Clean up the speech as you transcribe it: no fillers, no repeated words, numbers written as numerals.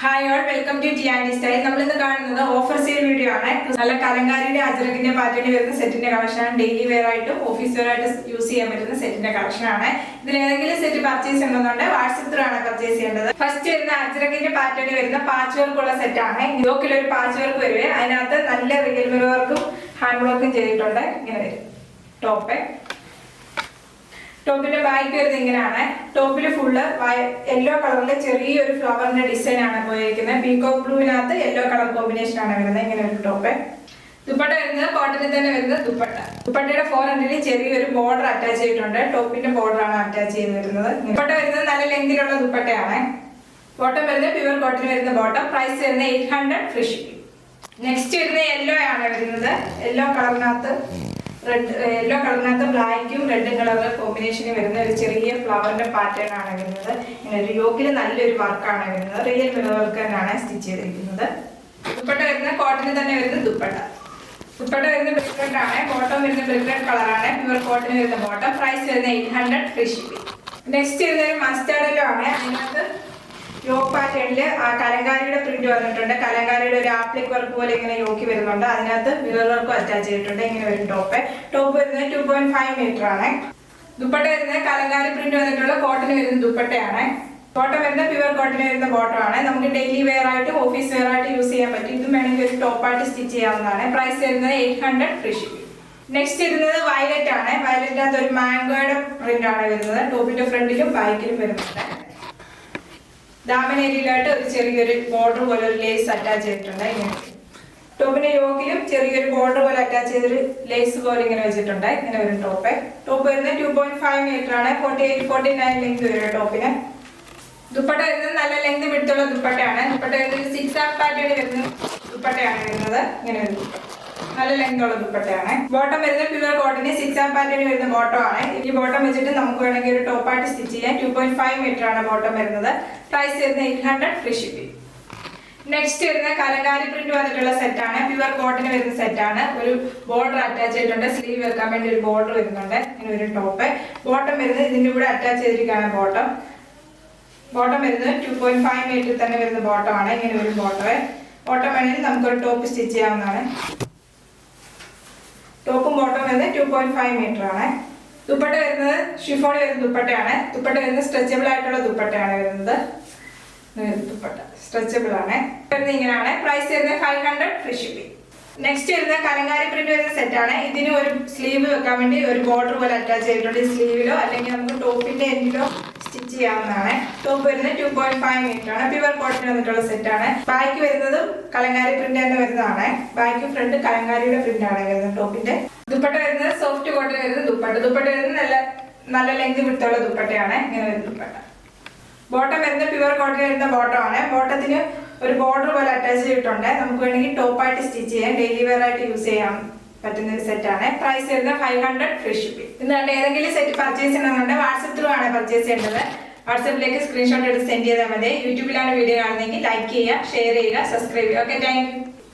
Hi all, welcome to Tiyani style. നമ്മൾ ഇന്ന് കാണുന്നത് ഓഫർ സെയിൽ വീഡിയോ ആണ്. നല്ല കലങ്കാരിയുടെ അജറകിന്റെ പാറ്റേണിൽ വരുന്ന സെറ്റിന്റെ കളക്ഷൻ ആണ്. ഡെയിലി വെയർ ആയിട്ടും ഓഫീസ് വെയർ ആയിട്ട് യൂസ് ചെയ്യാൻ പറ്റുന്ന സെറ്റിന്റെ കളക്ഷൻ ആണ്. ഇതിൽ ഏതെങ്കിലും സെറ്റ് പർച്ചേസ് ചെയ്യണമെന്നുണ്ട് വാട്സ്ആപ്പ് ത്രൂ ആണ് പർച്ചേസ് ചെയ്യേണ്ടത്. ഫസ്റ്റ് വരുന്ന അജറകിന്റെ പാറ്റേണിൽ വരുന്ന പാച്ച് വർക്ക് ഉള്ള സെറ്റ് ആണ്. യോക്കിൽ ഒരു പാച്ച് വർക്ക് വരുവേ, അതിനകത്ത് നല്ല റിയൽ മിറർ വർക്കും ഹാൻഡ് വർക്കും ചെയ്തിട്ടുണ്ട്. ഇങ്ങനെ വരും ടോപ്പ്. ടോപ്പിന്റെ ബാക്ക് വരുന്നത് ഇങ്ങനെയാണ്. ടോപ്പിൽ ഫുള്ള് യെല്ലോ കളറിലെ ചെറിയൊരു ഫ്ലവറിന്റെ ഡിസൈൻ ആണ് പോയിരിക്കുന്നത്. പീകോക്ക് ബ്ലൂവിനകത്ത് യെല്ലോ കളർ കോമ്പിനേഷൻ ആണ് വരുന്നത്. ഇങ്ങനെ ഒരു ടോപ്പ്. ദുപ്പട്ട വരുന്നത് കോട്ടണിൽ തന്നെ വരുന്നത് ദുപ്പട്ട. ദുപ്പട്ടയുടെ ഫോർ എൻഡിൽ ചെറിയൊരു ബോർഡർ അറ്റാച്ച് ചെയ്തിട്ടുണ്ട്. ടോപ്പിന്റെ ബോർഡർ ആണ് അറ്റാച്ച് ചെയ്ത് വരുന്നത്. ദുപ്പട്ട വരുന്നത് നല്ല ലെങ്തിലുള്ള ദുപ്പട്ടയാണ്. ബോട്ടം വരുന്നത് പ്യുവർ കോട്ടൺ വരുന്ന ബോട്ടം. പ്രൈസ് വരുന്നത് 800 ഫ്രീ ഷിപ്പിംഗ്. നെക്സ്റ്റ് വരുന്നത് യെല്ലോ ആണ് വരുന്നത്. യെല്ലോ കളറിനകത്ത് യെല്ലോ കളറിനകത്ത് ബ്ലാക്കും റെഡും കളർ കോമ്പിനേഷന് വരുന്ന ഒരു ചെറിയ ഫ്ലവറിന്റെ പാറ്റേൺ ആണ് വരുന്നത്. ഇങ്ങനെ ഒരു യോക്കിൽ നല്ലൊരു വർക്കാണ് വരുന്നത്. റിയൽ മിറർ വർക്ക് തന്നെയാണ് സ്റ്റിച്ച് ചെയ്തിരിക്കുന്നത്. ദുപ്പട്ട വരുന്നത് കോട്ടണിൽ തന്നെ വരുന്ന ദുപ്പട്ട. ദുപ്പട്ട വരുന്ന ബ്രിക്ക് ആണ്. ബോട്ടം വരുന്ന ബ്രിക്ക് കളറാണ്. പ്യുവർ കോട്ടണിൽ വരുന്ന ബോട്ടം. പ്രൈസ് വരുന്നത് 800 ഫ്രീ ഷിപ്പിംഗ്. നെക്സ്റ്റ് വരുന്ന ഒരു മസ്റ്റാർഡ് യെല്ലോ ആണ്. അതിനകത്ത് യോക്ക് പാറ്റേണിൽ കലങ്കാരിയുടെ പ്രിന്റ് വന്നിട്ടുണ്ട്. കലങ്കാരിയുടെ ഒരു ആപ്ലിക് വർക്ക് പോലെ ഇങ്ങനെ യോക്കി വരുന്നുണ്ട്. അതിനകത്ത് മിറർ വർക്കും അറ്റാച്ച് ചെയ്തിട്ടുണ്ട്. ഇങ്ങനെ വരും ടോപ്പ്. ടോപ്പ് വരുന്നത് 2.5 മീറ്റർ ആണ്. ദുപ്പട്ട വരുന്നത് കലങ്കാരി പ്രിന്റ് വന്നിട്ടുള്ള കോട്ടൺ വരുന്ന ദുപ്പട്ടയാണ്. ബോട്ടം വരുന്നത് പ്യുവർ കോട്ടൺ വരുന്ന ബോട്ടം ആണ്. നമുക്ക് ഡെയിലി വെയർ ആയിട്ട് ഓഫീസ് വെയർ ആയിട്ട് യൂസ് ചെയ്യാൻ പറ്റും. ഇതും വേണമെങ്കിൽ ഒരു ടോപ്പായിട്ട് സ്റ്റിച്ച് ചെയ്യാവുന്നതാണ്. പ്രൈസ് വരുന്നത് 800 ഫ്രീ ഷിപ്പിംഗ്. നെക്സ്റ്റ് വരുന്നത് വയലറ്റ് ആണ്. വയലറ്റിനകത്ത് ഒരു മാംഗോയുടെ പ്രിന്റ് ആണ് വരുന്നത്. ടോപ്പിന്റെ ഫ്രണ്ടിലും ബാക്കിലും വരുന്നുണ്ട്. ദാമനേരിയിലായിട്ട് ഒരു ചെറിയൊരു ബോർഡർ പോലെ ഒരു ലേസ് അറ്റാച്ച് ചെയ്തിട്ടുണ്ട്. ഇങ്ങനെ ടോപ്പിന്റെ യോക്കിലും ചെറിയൊരു ബോർഡർ പോലെ അറ്റാച്ച് ചെയ്തൊരു ലേസ് പോലെ ഇങ്ങനെ വെച്ചിട്ടുണ്ട്. ഇങ്ങനെ വരും ടോപ്പ്. ടോപ്പ് വരുന്നത് 2.5 മീറ്റർ ആണ്. 48-49 ലെങ്ത് വരും ടോപ്പിന്. ദുപ്പട്ട വരുന്നത് നല്ല ലെങ്ത് വിടുത്തുള്ള ദുപ്പട്ടയാണ്. ദുപ്പട്ട വരുന്നത് 6 ആർ പാറ്റേൺ വരുന്ന ദുപ്പട്ടയാണ് വരുന്നത്. ഇങ്ങനെ വരും നല്ല ലെങ്ത് ഉള്ള ദുപ്പട്ടയാണ്. ബോട്ടം വരുന്നത് പ്യുവർ കോട്ടന് 6 ആർ പാറ്റേൺ വരുന്ന ബോട്ടം ആണ്. ഈ ബോട്ടം വെച്ചിട്ട് നമുക്ക് വേണമെങ്കിൽ ഒരു ടോപ്പായിട്ട് സ്റ്റിച്ച് ചെയ്യാം. 2.5 മീറ്റർ ആണ് ബോട്ടം വരുന്നത്. പ്രൈസ് വരുന്നത് 800 ഫ്രീ ഷിപ്പിംഗ്. നെക്സ്റ്റ് വരുന്ന കലങ്കാരി പ്രിന്റ് വന്നിട്ടുള്ള സെറ്റ് ആണ്. പ്യുവർ കോട്ടന് വരുന്ന സെറ്റ് ആണ്. ഒരു ബോർഡർ അറ്റാച്ച് ചെയ്തിട്ടുണ്ട്. സ്ലീവ് വെക്കാൻ വേണ്ടി ഒരു ബോർഡർ വരുന്നുണ്ട്. ഇങ്ങനെ ഒരു ടോപ്പ്. ബോട്ടം വരുന്നത് ഇതിന്റെ കൂടെ അറ്റാച്ച് ചെയ്തിരിക്കുകയാണ് ബോട്ടം. ബോട്ടം വരുന്നത് 2.5 മീറ്റർ തന്നെ വരുന്ന ബോട്ടം ആണ്. ഇങ്ങനെ ഒരു ബോട്ടം. ബോട്ടം വേണമെങ്കിൽ നമുക്കൊരു ടോപ്പ് സ്റ്റിച്ച് ചെയ്യാവുന്നതാണ്. ടോപ്പും ബോട്ടം വരുന്നത് 2.5 മീറ്റർ ആണ്. ദുപ്പട്ട വരുന്നത് ഷിഫോൺ വരുന്ന ദുപ്പട്ടയാണ്. ദുപ്പട്ട വരുന്നത് സ്ട്രെച്ചബിൾ ആയിട്ടുള്ള ദുപ്പട്ടയാണ് വരുന്നത്. ദുപ്പട്ട സ്ട്രെച്ചബിൾ ആണ്. ഇങ്ങനെയാണ്. പ്രൈസ് വരുന്നത് 500 ഫ്രീ ഷിപ്പിംഗ്. നെക്സ്റ്റ് വരുന്ന കലങ്കാരി പ്രിന്റ് വരുന്ന സെറ്റ് ആണ്. ഇതിന് ഒരു സ്ലീവ് വെക്കാൻ വേണ്ടി ഒരു ബോർഡർ പോലെ അറ്റാച്ച് ചെയ്തിട്ടുണ്ട്. സ്ലീവിലോ അല്ലെങ്കിൽ നമുക്ക് ടോപ്പിന്റെ എൻഡിലോ സ്റ്റിച്ച് ചെയ്യാവുന്നതാണ്. ടോപ്പ് വരുന്നത് 2.5 മീറ്റർ ആണ്. പ്യുവർ കോട്ടൺ വന്നിട്ടുള്ള സെറ്റ് ആണ്. ബാക്ക് വരുന്നതും കലങ്കാരി പ്രിന്റ് തന്നെ വരുന്നതാണ്. ബാക്ക് ഫ്രണ്ട് കലങ്കാരിയുടെ പ്രിന്റ് ആണ് വരുന്നത് ടോപ്പിന്റെ. ദുപ്പട്ട വരുന്നത് സോഫ്റ്റ് കോട്ടൺ വരുന്ന ദുപ്പട്ട. ദുപ്പട്ട വരുന്നത് നല്ല ലെങ്ത് വിട്ടുള്ള ദുപ്പട്ടയാണ്. ഇങ്ങനെ വരുന്ന ദുപ്പട്ട. ബോട്ടം വരുന്നത് പ്യുവർ കോട്ടൺ വരുന്ന ബോട്ടം ആണ്. ബോട്ടത്തിന് ഒരു ബോർഡർ പോലെ അറ്റാച്ച് ചെയ്തിട്ടുണ്ട്. നമുക്ക് വേണമെങ്കിൽ ടോപ്പായിട്ട് സ്റ്റിച്ച് ചെയ്യാം. ഡെയിലി വെയർ ആയിട്ട് യൂസ് ചെയ്യാൻ പറ്റുന്ന ഒരു സെറ്റ് ആണ്. പ്രൈസ് വരുന്നത് 500 ഫ്രീ ഷിപ്പിംഗ്. ഇന്നുകൊണ്ട് ഏതെങ്കിലും സെറ്റ് പർച്ചേസ് ചെയ്യണമെന്നുണ്ട് വാട്സ്ആപ്പ് ത്രൂ ആണ് പർച്ചേസ് ചെയ്യേണ്ടത്. വാട്സ്ആപ്പിലേക്ക് സ്ക്രീൻഷോട്ട് എടുത്ത് സെൻഡ് ചെയ്താൽ മതി. യൂട്യൂബിലാണ് വീഡിയോ കാണുന്നതെങ്കിൽ ലൈക്ക് ചെയ്യുക, ഷെയർ ചെയ്യുക, സബ്സ്ക്രൈബ് ചെയ്യുക. Okay, thank U.